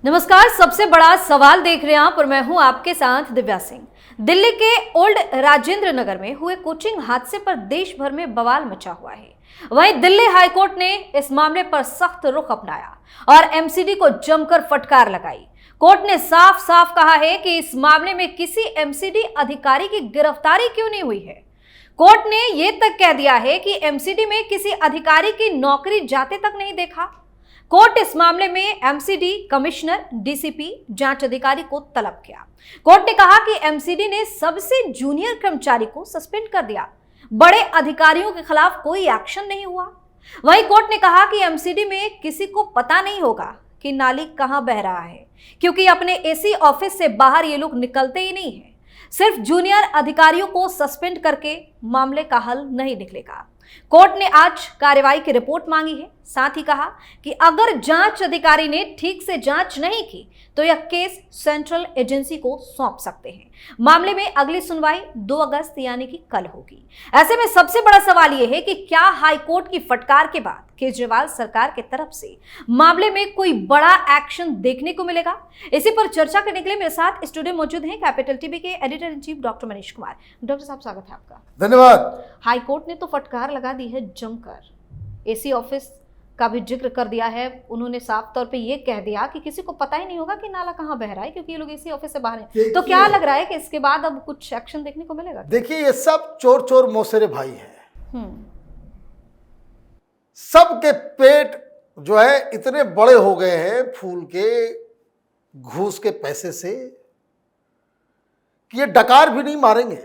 नमस्कार। सबसे बड़ा सवाल देख रहे हैं आप और मैं हूं आपके साथ दिव्या सिंह। दिल्ली के ओल्ड राजेंद्र नगर में हुए कोचिंग हादसे पर देश भर में बवाल मचा हुआ है। वहीं दिल्ली हाईकोर्ट ने इस मामले पर सख्त रुख अपनाया और एमसीडी को जमकर फटकार लगाई। कोर्ट ने साफ साफ कहा है कि इस मामले में किसी एमसीडी अधिकारी की गिरफ्तारी क्यों नहीं हुई है। कोर्ट ने यह तक कह दिया है कि एमसीडी में किसी अधिकारी की नौकरी जाते तक नहीं देखा। कोर्ट इस मामले में एमसीडी कमिश्नर, डीसीपी, जांच अधिकारी को तलब किया। कोर्ट ने कहा कि एमसीडी ने सबसे जूनियर कर्मचारी को सस्पेंड कर दिया। बड़े अधिकारियों के खिलाफ कोई एक्शन नहीं हुआ। वहीं कोर्ट ने कहा कि एमसीडी में किसी को पता नहीं होगा कि नाली कहां बह रहा है, क्योंकि अपने एसी ऑफिस से बाहर ये लोग निकलते ही नहीं है। सिर्फ जूनियर अधिकारियों को सस्पेंड करके मामले का हल नहीं निकलेगा। कोर्ट ने आज कार्रवाई की रिपोर्ट मांगी है। साथ ही कहा कि अगर जांच अधिकारी ने ठीक से जांच नहीं की तो यह केस सेंट्रल एजेंसी को सौंप सकते हैं। मामले में अगली सुनवाई 2 अगस्त यानी कि कल होगी। ऐसे में सबसे बड़ा सवाल यह है कि क्या हाईकोर्ट की फटकार के बाद केजरीवाल सरकार की तरफ से मामले में कोई बड़ा एक्शन देखने को मिलेगा। इसी पर चर्चा करने के लिए मेरे साथ स्टूडियो मौजूद हैं कैपिटल टीवी के editor in chief doctor Manish Kumar. Doctor साहब, स्वागत है आपका। धन्यवाद। हाईकोर्ट ने तो फटकार लगा दी है जमकर। एसी ऑफिस का भी जिक्र कर दिया है। उन्होंने साफ तौर पे ये कह दिया कि किसी को पता ही नहीं होगा कि नाला कहां बह रहा है, क्योंकि ये लोग एसी ऑफिस से बाहर हैं। तो क्या लग रहा है कि इसके बाद अब कुछ एक्शन देखने को मिलेगा? देखिए, ये सब चोर चोर मौसेरे भाई हैं। सबके पेट जो है इतने बड़े हो गए हैं फूल के घूस के पैसे से कि ये डकार भी नहीं मारेंगे।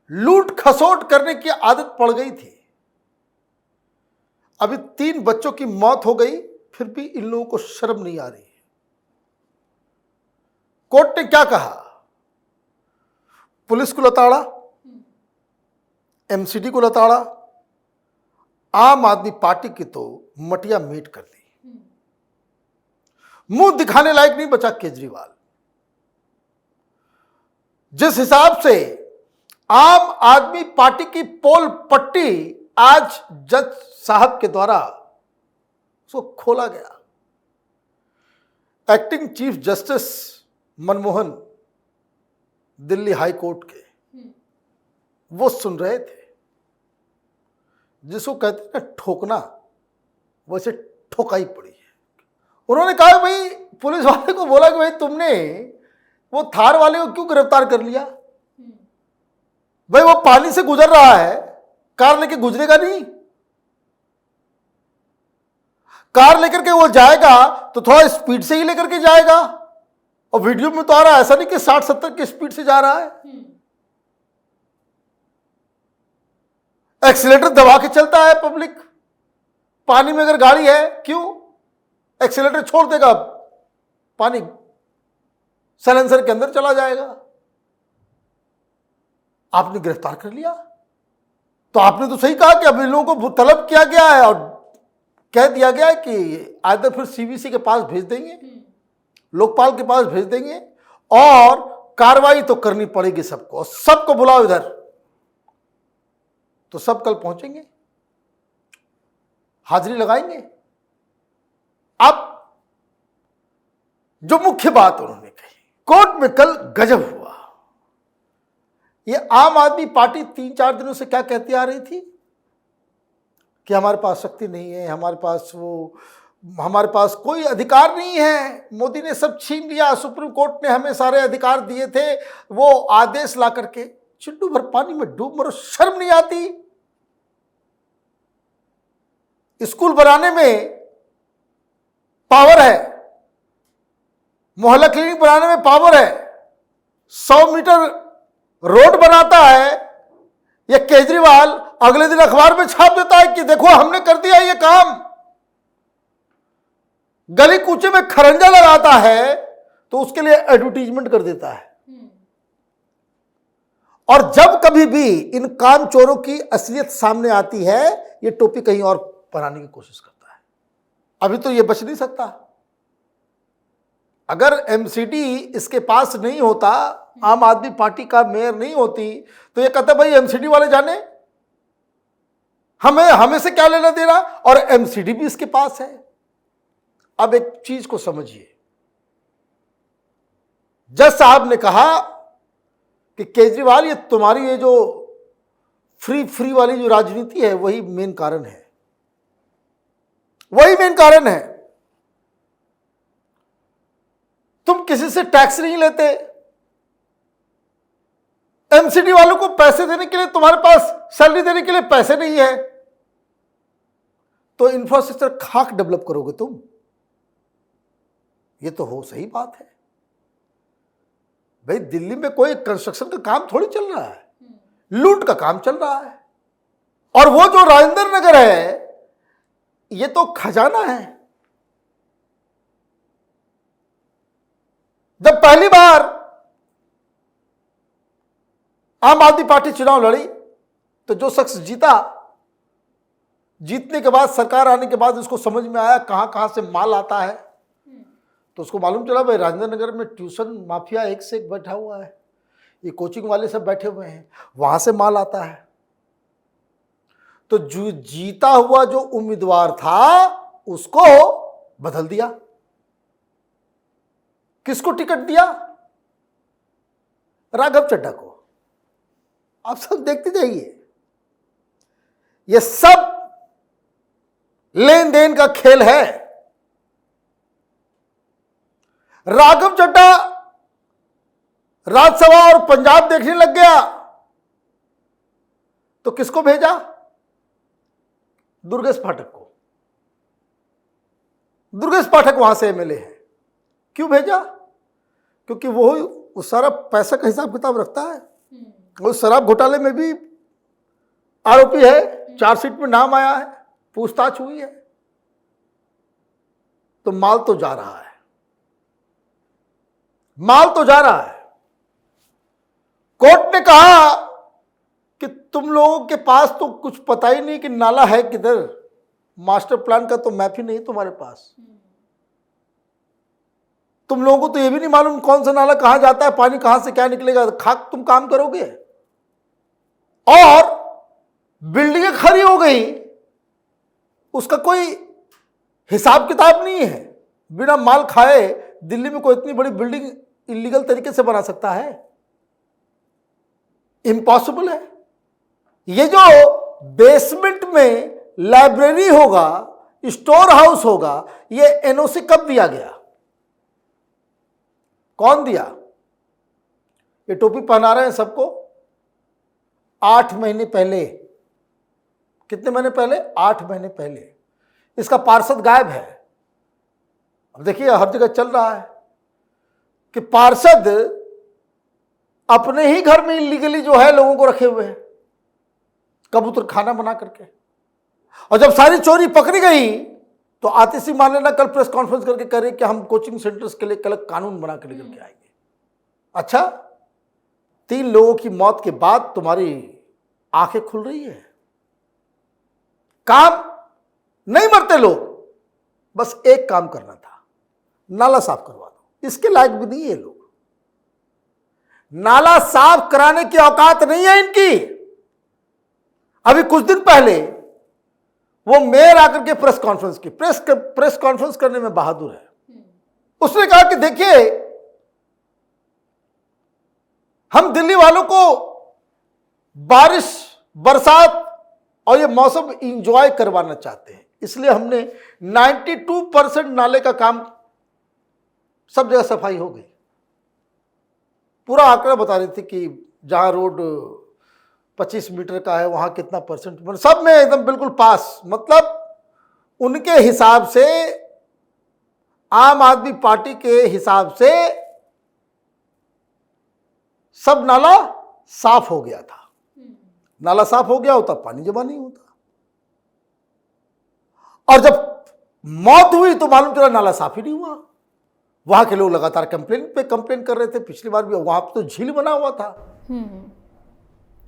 लूट खसोट करने की आदत पड़ गई थी। अभी 3 बच्चों की मौत हो गई, फिर भी इन लोगों को शर्म नहीं आ रही है। कोर्ट ने क्या कहा? पुलिस को लताड़ा, एमसीडी को लताड़ा, आम आदमी पार्टी की तो मटिया मीट कर दी। मुंह दिखाने लायक नहीं बचा केजरीवाल। जिस हिसाब से आम आदमी पार्टी की पोल पट्टी आज जज साहब के द्वारा उसको खोला गया। Acting chief justice Manmohan Delhi high court के वो सुन रहे थे। जिसको कहते हैं ना ठोकना, वैसे ठोकाई पड़ी है। उन्होंने कहा भाई, पुलिस वाले को बोला कि भाई तुमने वो थार वाले को क्यों गिरफ्तार कर लिया? भाई वो पानी से गुजर रहा है, कार लेके गुजरेगा नहीं। कार लेकर के वो जाएगा तो थोड़ा स्पीड से ही लेकर के जाएगा। और वीडियो में तो आ रहा है, ऐसा नहीं कि 60-70 की स्पीड से जा रहा है। एक्सीलेटर दबा के चलता है पब्लिक। पानी में अगर गाड़ी है, क्यों एक्सीलेटर छोड़ देगा, पानी साइलेंसर के अंदर चला जाएगा। आपने गिरफ्तार कर लिया तो आपने तो सही कहा कि अब इन लोगों को तलब किया गया है और कह दिया गया है कि आइदर फिर सीबीसी के पास भेज देंगे, लोकपाल के पास भेज देंगे, और कार्रवाई तो करनी पड़ेगी सबको। और सबको बुलाओ इधर, तो सब कल पहुंचेंगे, हाजिरी लगाएंगे। अब जो मुख्य बात उन्होंने कही, कोर्ट में कल गजब हुआ। ये आम आदमी पार्टी 3-4 दिनों से क्या कहती आ रही थी कि हमारे पास शक्ति नहीं है, हमारे पास कोई अधिकार नहीं है, मोदी ने सब छीन लिया, सुप्रीम कोर्ट ने हमें सारे अधिकार दिए थे, वो आदेश ला करके। चिड्डू भर पानी में डूब मरो, शर्म नहीं आती? स्कूल बनाने में पावर है, मोहल्ला क्लिनिक बनाने में पावर है, 100 मीटर रोड बनाता है, या केजरीवाल अगले दिन अखबार में छाप देता है कि देखो हमने कर दिया ये काम। गली कूचे में खरंजा लगाता है तो उसके लिए एडवर्टीजमेंट कर देता है। और जब कभी भी इन काम चोरों की असलियत सामने आती है, ये टोपी कहीं और बनाने की कोशिश करता है। अभी तो ये बच नहीं सकता। अगर एमसीडी इसके पास नहीं होता, आम आदमी पार्टी का मेयर नहीं होती, तो ये कहता भाई एमसीडी वाले जाने, हमें से क्या लेना देना, और एमसीडी भी इसके पास है। अब एक चीज को समझिए, जज साहब ने कहा कि केजरीवाल ये तुम्हारी ये जो फ्री वाली जो राजनीति है वही मेन कारण है, वही मेन कारण है। तुम किसी से टैक्स नहीं लेते, एमसीडी वालों को पैसे देने के लिए तुम्हारे पास सैलरी देने के लिए पैसे नहीं है, तो इंफ्रास्ट्रक्चर खाक डेवलप करोगे तुम? ये तो हो सही बात है भाई। दिल्ली में कोई कंस्ट्रक्शन का काम थोड़ी चल रहा है, लूट का काम चल रहा है। और वो जो राजेंद्र नगर है ये तो खजाना है। जब पहली बार आम आदमी पार्टी चुनाव लड़ी तो जो शख्स जीता, जीतने के बाद सरकार आने के बाद उसको समझ में आया कहां कहां से माल आता है, तो उसको मालूम चला भाई राजेंद्र नगर में ट्यूशन माफिया एक से एक बैठा हुआ है, ये कोचिंग वाले सब बैठे हुए हैं, वहां से माल आता है। तो जो जीता हुआ जो उम्मीदवार था उसको बदल दिया। किसको टिकट दिया? राघव चड्ढा को। आप सब देखते जाइए, ये सब लेन देन का खेल है। राघव चड्ढा राज्यसभा और पंजाब देखने लग गया तो किसको भेजा? दुर्गेश पाठक को। दुर्गेश पाठक वहां से एमएलए है। क्यों भेजा? क्योंकि वो सारा पैसा का हिसाब किताब रखता है। वो शराब घोटाले में भी आरोपी है, चार्जशीट में नाम आया है, पूछताछ हुई है। तो माल तो जा रहा है, माल तो जा रहा है। कोर्ट ने कहा कि तुम लोगों के पास तो कुछ पता ही नहीं कि नाला है किधर, मास्टर प्लान का तो मैप ही नहीं तुम्हारे पास। तुम लोगों को तो यह भी नहीं मालूम कौन सा नाला कहां जाता है, पानी कहां से क्या निकलेगा, खाक तुम काम करोगे। और बिल्डिंगें खड़ी हो गई, उसका कोई हिसाब किताब नहीं है। बिना माल खाए दिल्ली में कोई इतनी बड़ी बिल्डिंग इलीगल तरीके से बना सकता है? इम्पॉसिबल है। ये जो बेसमेंट में लाइब्रेरी होगा, स्टोर हाउस होगा, ये एनओसी कब दिया गया? कौन दिया? ये टोपी पहना रहे हैं सबको, 8 महीने पहले। कितने महीने पहले? 8 महीने पहले। इसका पार्षद गायब है। अब देखिए हर जगह चल रहा है कि पार्षद अपने ही घर में इलीगली जो है लोगों को रखे हुए हैं, कबूतर खाना बना करके। और जब सारी चोरी पकड़ी गई तो आतिशी मालेना कल प्रेस कॉन्फ्रेंस करके कह रहे कि हम कोचिंग सेंटर्स के लिए अलग कानून बना के लेकर के आएंगे। अच्छा, 3 लोगों की मौत के बाद तुम्हारी आंखें खुल रही है? काम नहीं मरते लोग, बस एक काम करना था, नाला साफ करवा दो। इसके लायक भी नहीं है लोग। नाला साफ कराने की औकात नहीं है इनकी। अभी कुछ दिन पहले वो मेयर आकर के प्रेस कॉन्फ्रेंस की, प्रेस कॉन्फ्रेंस करने में बहादुर है। उसने कहा कि देखिए हम दिल्ली वालों को बारिश, बरसात और ये मौसम इंजॉय करवाना चाहते हैं, इसलिए हमने 92% नाले का काम, सब जगह सफाई हो गई। पूरा आंकड़ा बता रही थी कि जहां रोड 25 मीटर का है वहां कितना परसेंट, सब में एकदम बिल्कुल पास। मतलब उनके हिसाब से, आम आदमी पार्टी के हिसाब से सब नाला साफ हो गया था। नाला साफ हो गया होता, पानी जमा नहीं होता। और जब मौत हुई तो मालूम चला नाला साफ ही नहीं हुआ। वहां के लोग लगातार कंप्लेन पे कंप्लेन कर रहे थे। पिछली बार भी वहां पे तो झील बना हुआ था।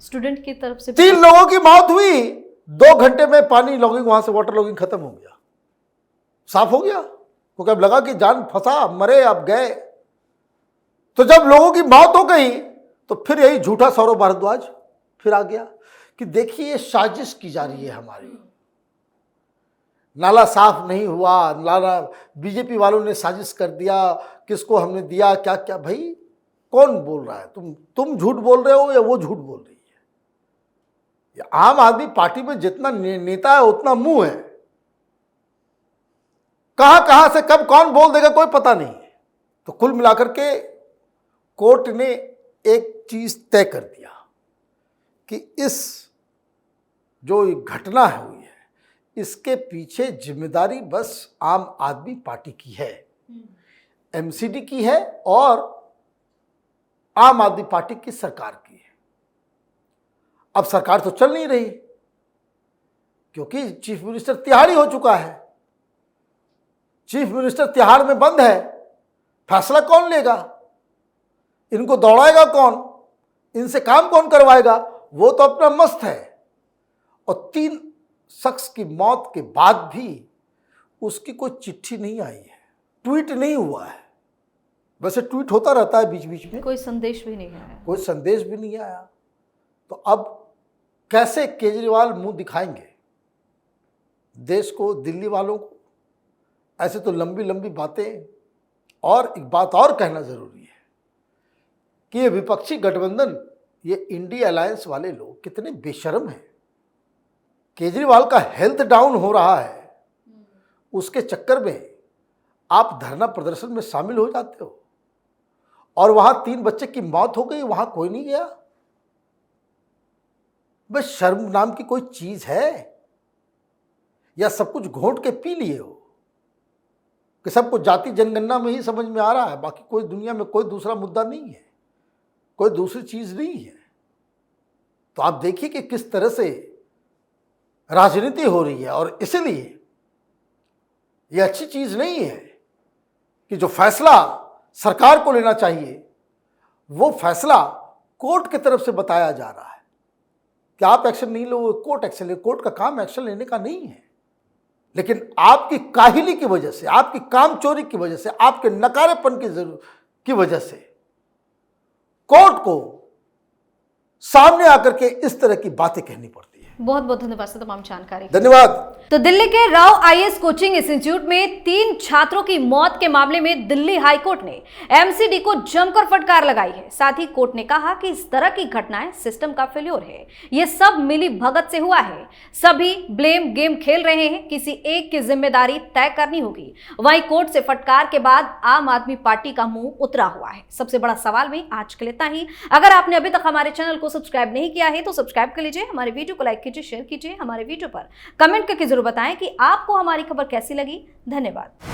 स्टूडेंट की तरफ से 3 लोगों की मौत हुई, 2 घंटे में पानी लॉगिंग, वहां से वाटर लॉगिंग खत्म हो गया, साफ हो गया। क्योंकि अब लगा कि जान फंसा, मरे, अब गए। तो जब लोगों की मौत हो गई तो फिर यही झूठा सौरभ भारद्वाज फिर आ गया कि देखिए साजिश की जा रही है हमारी। नाला साफ नहीं हुआ, नाला बीजेपी वालों ने साजिश कर दिया, किसको हमने दिया, क्या क्या। भाई कौन बोल रहा है? तुम झूठ बोल रहे हो या वो झूठ बोल रही है? आम आदमी पार्टी में जितना नेता है उतना मुंह है, कहां से कब कौन बोल देगा कोई पता नहीं है। तो कुल मिलाकर के कोर्ट ने एक चीज तय कर दिया कि इस जो घटना हुई है इसके पीछे जिम्मेदारी बस आम आदमी पार्टी की है, एमसीडी की है और आम आदमी पार्टी की सरकार की है। अब सरकार तो चल नहीं रही क्योंकि चीफ मिनिस्टर तिहाड़ी हो चुका है। चीफ मिनिस्टर तिहाड़ में बंद है, फैसला कौन लेगा? इनको दौड़ाएगा कौन? इनसे काम कौन करवाएगा? वो तो अपना मस्त है। और 3 शख्स की मौत के बाद भी उसकी कोई चिट्ठी नहीं आई है, ट्वीट नहीं हुआ है। वैसे ट्वीट होता रहता है बीच बीच में, कोई संदेश भी नहीं आया, कोई संदेश भी नहीं आया। तो अब कैसे केजरीवाल मुंह दिखाएंगे देश को, दिल्ली वालों को? ऐसे तो लंबी लंबी बातें। और एक बात और कहना जरूरी है कि ये विपक्षी गठबंधन, ये इंडिया अलायंस वाले लोग कितने बेशर्म हैं। केजरीवाल का हेल्थ डाउन हो रहा है, उसके चक्कर में आप धरना प्रदर्शन में शामिल हो जाते हो और वहां 3 बच्चे की मौत हो गई, वहां कोई नहीं गया। बस शर्म नाम की कोई चीज है या सब कुछ घोंट के पी लिए हो कि सबको जाति जनगणना में ही समझ में आ रहा है, बाकी कोई दुनिया में कोई दूसरा मुद्दा नहीं है, कोई दूसरी चीज नहीं है। तो आप देखिए कि किस तरह से राजनीति हो रही है। और इसलिए यह अच्छी चीज नहीं है कि जो फैसला सरकार को लेना चाहिए वो फैसला कोर्ट की तरफ से बताया जा रहा है कि आप एक्शन नहीं लो, कोर्ट एक्शन ले। कोर्ट का काम एक्शन लेने का नहीं है, लेकिन आपकी काहिली की वजह से, आपकी कामचोरी की वजह से, आपके नकारेपन की वजह से कोर्ट को सामने आकर के इस तरह की बातें कहनी पड़ती है। बहुत बहुत धन्यवाद सर तमाम जानकारी। धन्यवाद। तो दिल्ली के राव आईएएस कोचिंग इंस्टीट्यूट में 3 छात्रों की मौत के मामले में दिल्ली हाईकोर्ट ने एमसीडी को जमकर फटकार लगाई है। साथ ही कोर्ट ने कहा कि इस तरह की घटनाएं सिस्टम का फेल्योर है, यह सब मिली भगत से हुआ है। सभी ब्लेम गेम खेल रहे हैं, किसी एक की जिम्मेदारी तय करनी होगी। वहीं कोर्ट से फटकार के बाद आम आदमी पार्टी का मुंह उतरा हुआ है। सबसे बड़ा सवाल में आज के लिए इतना ही। अगर आपने अभी तक हमारे चैनल को सब्सक्राइब नहीं किया है तो सब्सक्राइब कर लीजिए, हमारे वीडियो को लाइक कीजिए, शेयर कीजिए, हमारे वीडियो पर कमेंट करके जरूर बताएं कि आपको हमारी खबर कैसी लगी। धन्यवाद।